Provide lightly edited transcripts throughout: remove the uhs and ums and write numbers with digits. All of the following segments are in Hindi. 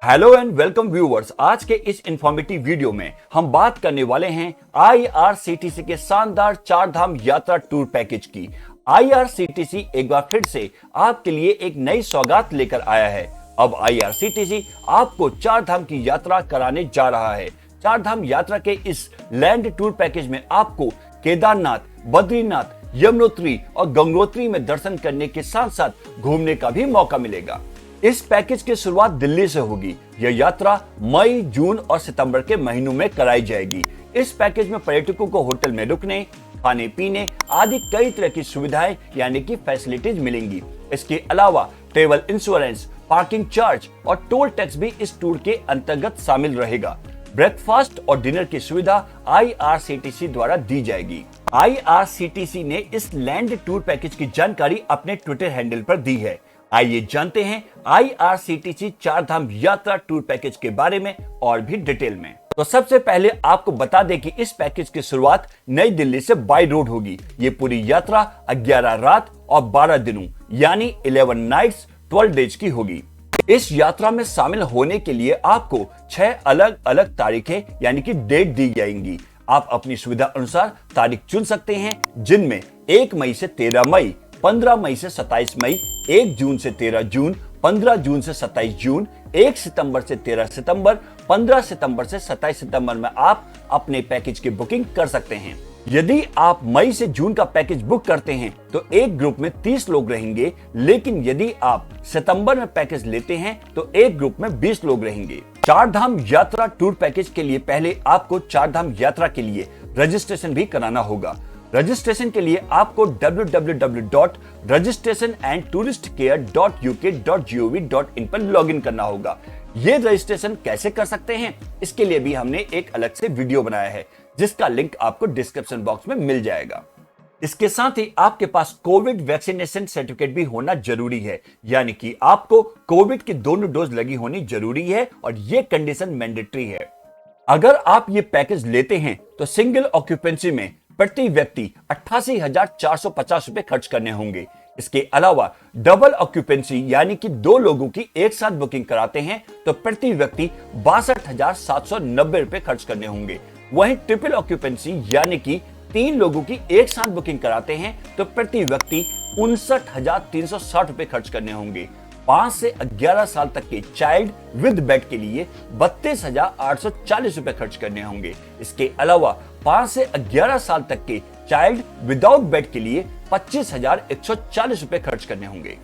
Hello and welcome viewers. आज के इस इंफॉर्मेटिव वीडियो में हम बात करने वाले हैं आईआरसीटीसी के शानदार चार धाम यात्रा टूर पैकेज की। आईआरसीटीसी एक बार फिर से आपके लिए एक नई सौगात लेकर आया है। अब आईआरसीटीसी आपको चार धाम की यात्रा कराने जा रहा है। चार धाम यात्रा के इस लैंड टूर पैकेज में आपको केदारनाथ, बद्रीनाथ, यमुनोत्री और गंगोत्री में दर्शन करने के साथ साथ घूमने का भी मौका मिलेगा। इस पैकेज की शुरुआत दिल्ली से होगी। यह यात्रा मई, जून और सितंबर के महीनों में कराई जाएगी। इस पैकेज में पर्यटकों को होटल में रुकने, खाने पीने आदि कई तरह की सुविधाएं यानी कि फैसिलिटीज मिलेंगी। इसके अलावा ट्रेवल इंश्योरेंस, पार्किंग चार्ज और टोल टैक्स भी इस टूर के अंतर्गत शामिल रहेगा। ब्रेकफास्ट और डिनर की सुविधा आईआरसीटीसी द्वारा दी जाएगी। आईआरसीटीसी ने इस लैंड टूर पैकेज की जानकारी अपने ट्विटर हैंडल पर दी है। आइए जानते हैं आईआरसीटीसी चार धाम यात्रा टूर पैकेज के बारे में और भी डिटेल में। तो सबसे पहले आपको बता दें कि इस पैकेज की शुरुआत नई दिल्ली से बाय रोड होगी। ये पूरी यात्रा 11 रात और 12 दिनों यानी 11 नाइट्स 12 डेज की होगी। इस यात्रा में शामिल होने के लिए आपको 6 अलग अलग तारीखें यानी कि डेट दी जाएंगी। आप अपनी सुविधा अनुसार तारीख चुन सकते हैं, जिनमें 1 मई से 13 मई, 15 मई से 27 मई, 1 जून से 13 जून, 15 जून से 27 जून, 1 सितंबर से 13 सितंबर, 15 सितंबर से 27 सितंबर में आप अपने पैकेज की बुकिंग कर सकते हैं। यदि आप मई से जून का पैकेज बुक करते हैं तो एक ग्रुप में 30 लोग रहेंगे, लेकिन यदि आप सितंबर में पैकेज लेते हैं तो एक ग्रुप में 20 लोग रहेंगे। चार धाम यात्रा टूर पैकेज के लिए पहले आपको चार धाम यात्रा के लिए रजिस्ट्रेशन भी कराना होगा। रजिस्ट्रेशन के लिए आपको www.registration-and-touristcare.uk.gov.in पर लॉगिन करना होगा। ये रजिस्ट्रेशन कैसे कर सकते हैं, इसके लिए भी हमने एक अलग से वीडियो बनाया है, जिसका लिंक आपको डिस्क्रिप्शन बॉक्स में मिल जाएगा। इसके साथ ही आपके पास कोविड वैक्सीनेशन सर्टिफिकेट भी होना जरूरी है, यानी कि आपको कोविड की दोनों डोज लगी होनी जरूरी है और ये कंडीशन मैंडेटरी है। अगर आप ये पैकेज लेते हैं तो सिंगल ऑक्यूपेंसी में प्रति व्यक्ति 88,450 रुपए खर्च करने होंगे। इसके अलावा डबल ऑक्यूपेंसी यानी कि 2 लोगों की एक साथ बुकिंग कराते हैं तो प्रति व्यक्ति 62,790 रुपए खर्च करने होंगे। वहीं ट्रिपल ऑक्यूपेंसी यानी कि 3 लोगों की एक साथ बुकिंग कराते हैं तो प्रति व्यक्ति 59,360 रुपए खर्च करने होंगे। 5 से 11 साल तक के चाइल्ड विद बेड के लिए 32,840 रुपए खर्च करने होंगे। इसके अलावा 5 से 11 साल तक के चाइल्ड विदाउट बेड के लिए 25,140 रुपए खर्च करने होंगे।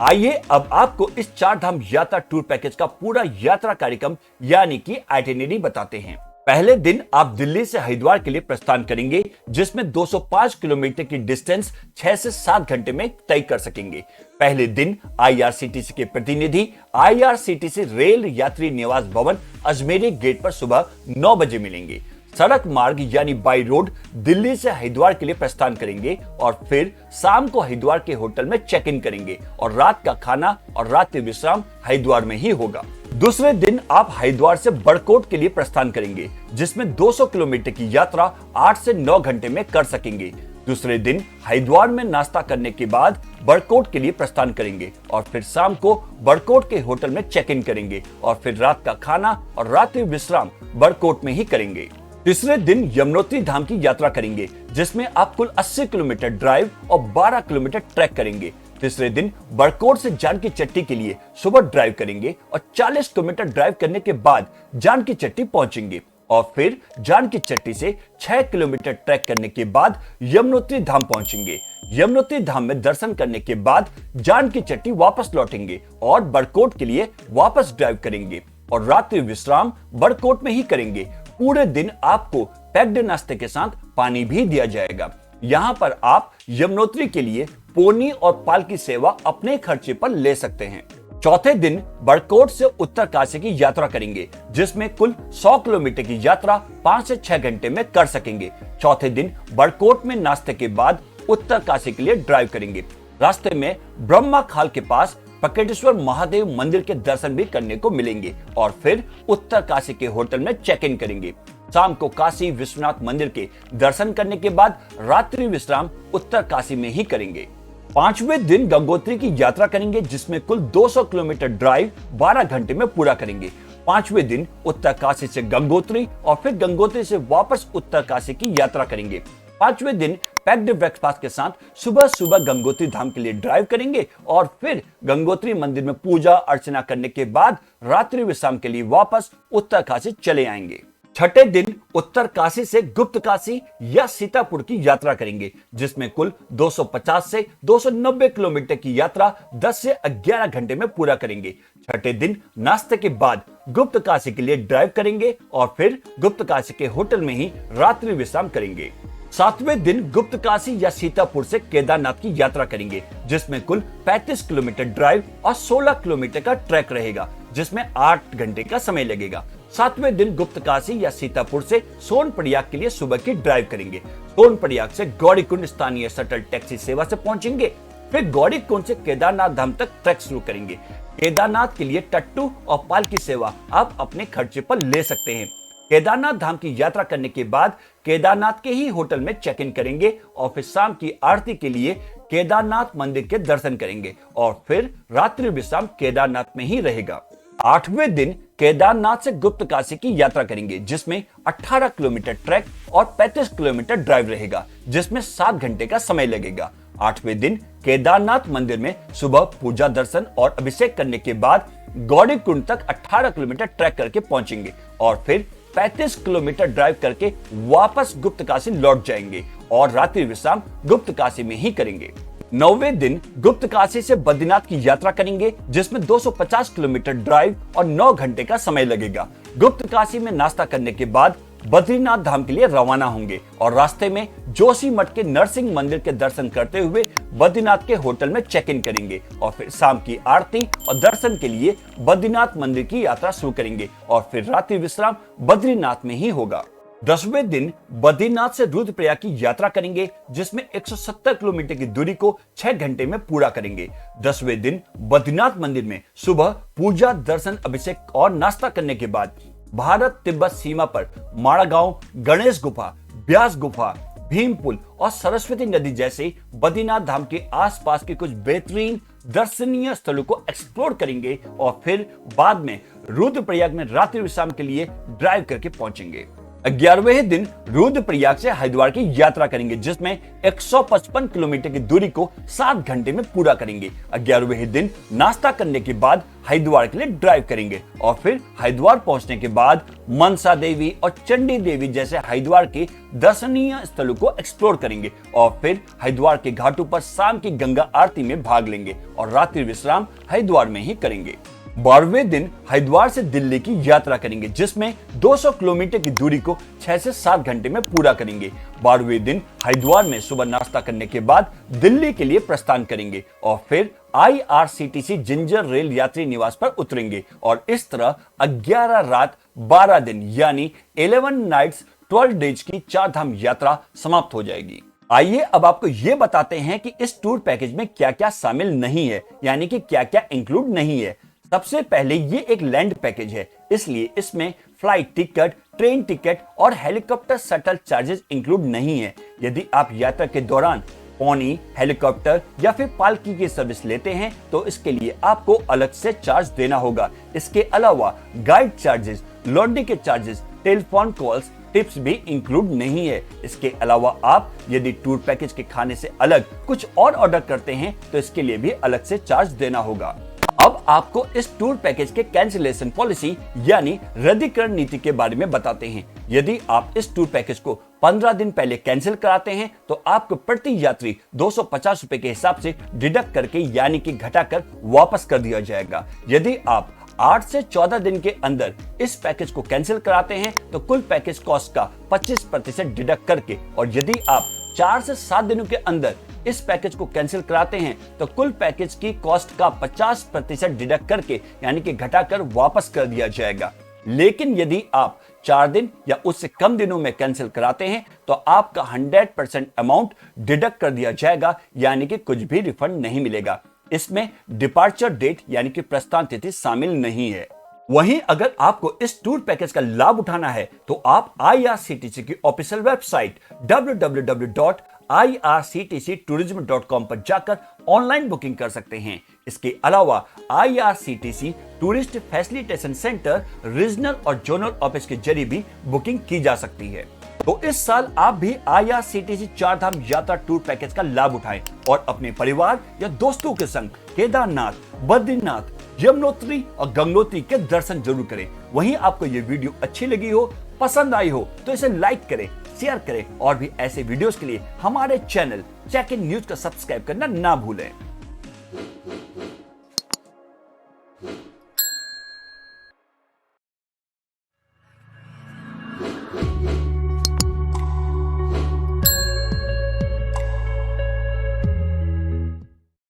आइए अब आपको इस चार धाम यात्रा टूर पैकेज का पूरा यात्रा कार्यक्रम यानी कि आइटिनरी बताते हैं। पहले दिन आप दिल्ली से हरिद्वार के लिए प्रस्थान करेंगे, जिसमें 205 किलोमीटर की डिस्टेंस 6 से 7 घंटे में तय कर सकेंगे। पहले दिन आईआरसीटीसी के प्रतिनिधि आईआरसीटीसी रेल यात्री निवास भवन अजमेरी गेट पर सुबह 9 बजे मिलेंगे। सड़क मार्ग यानी बाई रोड दिल्ली से हरिद्वार के लिए प्रस्थान करेंगे और फिर शाम को हरिद्वार के होटल में चेक इन करेंगे और रात का खाना और रात्रि विश्राम हरिद्वार में ही होगा। दूसरे दिन आप हरिद्वार से बड़कोट के लिए प्रस्थान करेंगे, जिसमें 200 किलोमीटर की यात्रा 8 से 9 घंटे में कर सकेंगे। दूसरे दिन हरिद्वार में नाश्ता करने के बाद बड़कोट के लिए प्रस्थान करेंगे और फिर शाम को बड़कोट के होटल में चेक इन करेंगे और फिर रात का खाना और रात्रि विश्राम बड़कोट में ही करेंगे। तीसरे दिन यमुनोत्री धाम की यात्रा करेंगे, जिसमें आप कुल 80 किलोमीटर ड्राइव और 12 किलोमीटर ट्रैक करेंगे। तीसरे दिन बड़कोट से जानकी चट्टी के लिए सुबह ड्राइव करेंगे और 40 किलोमीटर ड्राइव करने के बाद जानकी चट्टी पहुंचेंगे और फिर जानकी चट्टी से 6 किलोमीटर ट्रैक करने के बाद यमुनोत्री धाम पहुंचेंगे। यमुनोत्री धाम में दर्शन करने के बाद जानकी चट्टी वापस लौटेंगे और बड़कोट के लिए वापस ड्राइव करेंगे और रात्रि विश्राम बड़कोट में ही करेंगे। पूरे दिन आपको पैक्ड नाश्ते के साथ पानी भी दिया जाएगा। यहाँ पर आप यमुनोत्री के लिए पोनी और पालकी सेवा अपने खर्चे पर ले सकते हैं। चौथे दिन बड़कोट से उत्तरकाशी की यात्रा करेंगे, जिसमें कुल 100 किलोमीटर की यात्रा 5 से 6 घंटे में कर सकेंगे। चौथे दिन बड़कोट में नाश्ते के बाद उत्तरकाशी के लिए ड्राइव करेंगे। रास्ते में ब्रह्मा खाल के पास पकेटेश्वर महादेव मंदिर के दर्शन भी करने को मिलेंगे और फिर उत्तरकाशी के होटल में चेक इन करेंगे। शाम को काशी विश्वनाथ मंदिर के दर्शन करने के बाद रात्रि विश्राम उत्तरकाशी में ही करेंगे। 5वें दिन गंगोत्री की यात्रा करेंगे, जिसमें कुल 200 किलोमीटर ड्राइव 12 घंटे में पूरा करेंगे। 5वें दिन उत्तरकाशी से गंगोत्री और फिर गंगोत्री से वापस उत्तरकाशी की यात्रा करेंगे। 5वें दिन पैक्ड ब्रेकफास्ट के साथ सुबह सुबह गंगोत्री धाम के लिए ड्राइव करेंगे और फिर गंगोत्री मंदिर में पूजा अर्चना करने के बाद रात्रि विश्राम के लिए वापस उत्तरकाशी चले आएंगे। 6ठे दिन उत्तरकाशी से गुप्तकाशी या सीतापुर की यात्रा करेंगे, जिसमें कुल 250 से 290 किलोमीटर की यात्रा 10 से 11 घंटे में पूरा करेंगे। 6ठे दिन नाश्ते के बाद गुप्तकाशी के लिए ड्राइव करेंगे और फिर गुप्तकाशी के होटल में ही रात्रि विश्राम करेंगे। 7वें दिन गुप्तकाशी या सीतापुर से केदारनाथ की यात्रा करेंगे, जिसमें कुल 35 किलोमीटर ड्राइव और 16 किलोमीटर का ट्रैक रहेगा, जिसमें 8 घंटे का समय लगेगा। 7वें दिन गुप्तकाशी या सीतापुर से सोनप्रयाग के लिए सुबह की ड्राइव करेंगे। सोनप्रयाग से गौरीकुंड स्थानीय शटल टैक्सी सेवा से पहुंचेंगे, फिर गौरीकुंड से केदारनाथ धाम तक ट्रैक शुरू करेंगे। केदारनाथ के लिए टट्टू और पालकी सेवा आप अपने खर्चे पर ले सकते हैं। केदारनाथ धाम की यात्रा करने के बाद केदारनाथ के ही होटल में चेक इन करेंगे और फिर शाम की आरती के लिए केदारनाथ मंदिर के दर्शन करेंगे और फिर रात्रि विश्राम केदारनाथ में ही रहेगा। 8वें दिन केदारनाथ से गुप्तकाशी की यात्रा करेंगे, जिसमें 18 किलोमीटर ट्रैक और 35 किलोमीटर ड्राइव रहेगा, जिसमें 7 घंटे का समय लगेगा। 8वें दिन केदारनाथ मंदिर में सुबह पूजा दर्शन और अभिषेक करने के बाद गौरीकुंड तक 18 किलोमीटर ट्रैक करके पहुंचेंगे और फिर 35 किलोमीटर ड्राइव करके वापस गुप्तकाशी लौट जाएंगे और रात्रि विश्राम गुप्तकाशी में ही करेंगे। 9वें दिन गुप्तकाशी से बद्रीनाथ की यात्रा करेंगे, जिसमें 250 किलोमीटर ड्राइव और 9 घंटे का समय लगेगा। गुप्तकाशी में नाश्ता करने के बाद बद्रीनाथ धाम के लिए रवाना होंगे और रास्ते में जोशी मठ के नरसिंह मंदिर के दर्शन करते हुए बद्रीनाथ के होटल में चेक इन करेंगे और फिर शाम की आरती और दर्शन के लिए बद्रीनाथ मंदिर की यात्रा शुरू करेंगे और फिर रात्रि विश्राम बद्रीनाथ में ही होगा। 10वें दिन बद्रीनाथ से रुद्रप्रयाग की यात्रा करेंगे, जिसमें 170 किलोमीटर की दूरी को 6 घंटे में पूरा करेंगे। 10वें दिन बद्रीनाथ मंदिर में सुबह पूजा दर्शन अभिषेक और नाश्ता करने के बाद भारत तिब्बत सीमा पर माड़ागांव, गणेश गुफा, ब्यास गुफा, भीम पुल और सरस्वती नदी जैसे बद्रीनाथ धाम के आसपास के कुछ बेहतरीन दर्शनीय स्थलों को एक्सप्लोर करेंगे और फिर बाद में रुद्रप्रयाग में रात्रि विश्राम के लिए ड्राइव करके पहुंचेंगे। 11वें दिन रुद्रप्रयाग से हरिद्वार की यात्रा करेंगे, जिसमें 155 किलोमीटर की दूरी को 7 घंटे में पूरा करेंगे। 11वें दिन नाश्ता करने के बाद हरिद्वार के लिए ड्राइव करेंगे और फिर हरिद्वार पहुंचने के बाद मनसा देवी और चंडी देवी जैसे हरिद्वार के दर्शनीय स्थलों को एक्सप्लोर करेंगे और फिर हरिद्वार के घाटों पर शाम की गंगा आरती में भाग लेंगे और रात्रि विश्राम हरिद्वार में ही करेंगे। 12वें दिन हरिद्वार से दिल्ली की यात्रा करेंगे, जिसमें 200 किलोमीटर की दूरी को 6 से 7 घंटे में पूरा करेंगे। 12वें दिन हरिद्वार में सुबह नाश्ता करने के बाद दिल्ली के लिए प्रस्थान करेंगे और फिर IRCTC जिंजर रेल यात्री निवास पर उतरेंगे और इस तरह 11 रात 12 दिन यानी 11 नाइट्स 12 डेज की 4 धाम यात्रा समाप्त हो जाएगी। आइए अब आपको यह बताते हैं कि इस टूर पैकेज में क्या क्या शामिल नहीं है, यानी कि क्या क्या इंक्लूड नहीं है। सबसे पहले ये एक लैंड पैकेज है, इसलिए इसमें फ्लाइट टिकट, ट्रेन टिकट और हेलीकॉप्टर शटल चार्जेस इंक्लूड नहीं है। यदि आप यात्रा के दौरान पोनी, हेलीकॉप्टर या फिर पालकी की सर्विस लेते हैं तो इसके लिए आपको अलग से चार्ज देना होगा। इसके अलावा गाइड चार्जेस, लॉन्ड्री के चार्जेस, टेलीफोन कॉल्स, टिप्स भी इंक्लूड नहीं है। इसके अलावा आप यदि टूर पैकेज के खाने से अलग कुछ और ऑर्डर करते हैं तो इसके लिए भी अलग से चार्ज देना होगा। अब आपको इस टूर पैकेज के कैंसिलेशन पॉलिसी यानी रद्दीकरण नीति के बारे में बताते हैं। यदि आप इस टूर पैकेज को 15 दिन पहले कैंसिल कराते हैं तो आपको प्रति यात्री 250 रुपए के हिसाब से डिडक्ट करके यानी कि घटाकर वापस कर दिया जाएगा। यदि आप 8 से 14 दिन के अंदर इस पैकेज को कैंसिल कराते हैं तो कुल पैकेज कॉस्ट का 25% डिडक्ट करके, और यदि आप 4 से 7 दिनों के अंदर इस पैकेज को कैंसिल कराते हैं तो कुल पैकेज की कॉस्ट का 50% डिडक्ट करके यानी कि घटाकर वापस कर दिया जाएगा। लेकिन यदि आप 4 दिन या उससे कम दिनों में कैंसिल कराते हैं तो आपका 100% अमाउंट डिडक्ट कर दिया जाएगा, यानी कि कुछ भी रिफंड नहीं मिलेगा। इसमें डिपार्चर डेट यानी कि प्रस्थान तिथि शामिल नहीं है। वहीं अगर आपको इस टूर पैकेज का लाभ उठाना है तो आप IRCTC की ऑफिशियल वेबसाइट www irctctourism.com पर जाकर ऑनलाइन बुकिंग कर सकते हैं। इसके अलावा IRCTC tourist facilitation centre regional और जोनल ऑफिस के जरिए भी बुकिंग की जा सकती है। तो इस साल आप भी IRCTC चारधाम यात्रा टूर पैकेज का लाभ उठाएं और अपने परिवार या दोस्तों के संग केदारनाथ, बद्रीनाथ, यमुनोत्री और गंगोत्री के दर्शन जरूर करें। वहीं आपको ये वीडियो अच्छी लगी हो, पसंद आई हो तो इसे लाइक करें, शेयर करें और भी ऐसे वीडियोस के लिए हमारे चैनल चेक इन न्यूज का सब्सक्राइब करना ना भूलें।